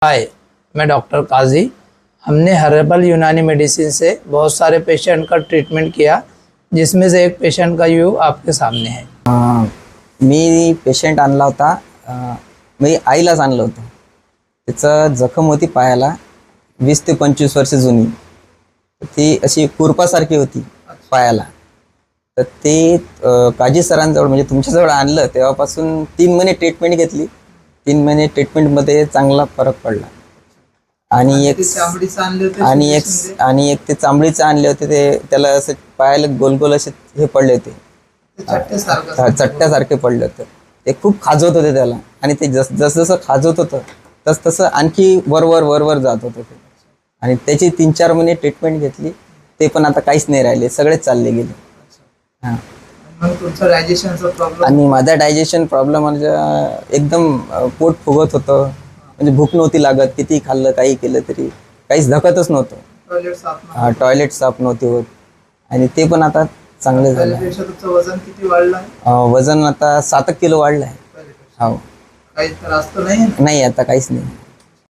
हाय, मैं डॉक्टर काजी। हमने हर्बल यूनानी मेडिसिन से बहुत सारे पेशेंट का ट्रीटमेंट किया, जिसमें से एक पेशेंट का व्यू आपके सामने है। मी पेशंट आणला होता, मी आईलाच आणलं होतं। त्याचं जखम होती पायाला 20 ते 25 वर्ष जुनी। ती अशी कुरपासारखी होती पायाला। तर ते काजी सरांजवळ म्हणजे तुमच्याजवळ आणलं तेव्हापासून 3 महिने ट्रीटमेंट घेतली। 3 महिने ट्रीटमेंटमध्ये चांगला फरक पडला। आणि एक ते चांबडीचे आणले होते, ते त्याला असं पायाला गोल गोल असे हे पडले होते, चट्ट्यासारखे पडले होते। ते खूप खाजवत होते त्याला, आणि ते जसं खाजवत होतं तसं आणखी वर जात होतं ते। आणि त्याची 3-4 महिने ट्रीटमेंट घेतली, ते पण आता काहीच नाही राहिले, सगळेच चालले गेले। हां, आणि माझा डायजेशन प्रॉब्लेम म्हणजे एकदम पोट फुगत होतं, म्हणजे भूक नव्हती लागत, किती खाल्लं काही केलं तरी काहीच धकतच नव्हतं। टॉयलेट साफ नव्हती होत, आणि ते पण आता चांगलं झालं। वजन किती वाढलं? वजन आता 7 किलो वाढलं आहे। हो, काही त्रास तर नाही? नाही आता काहीच नाही।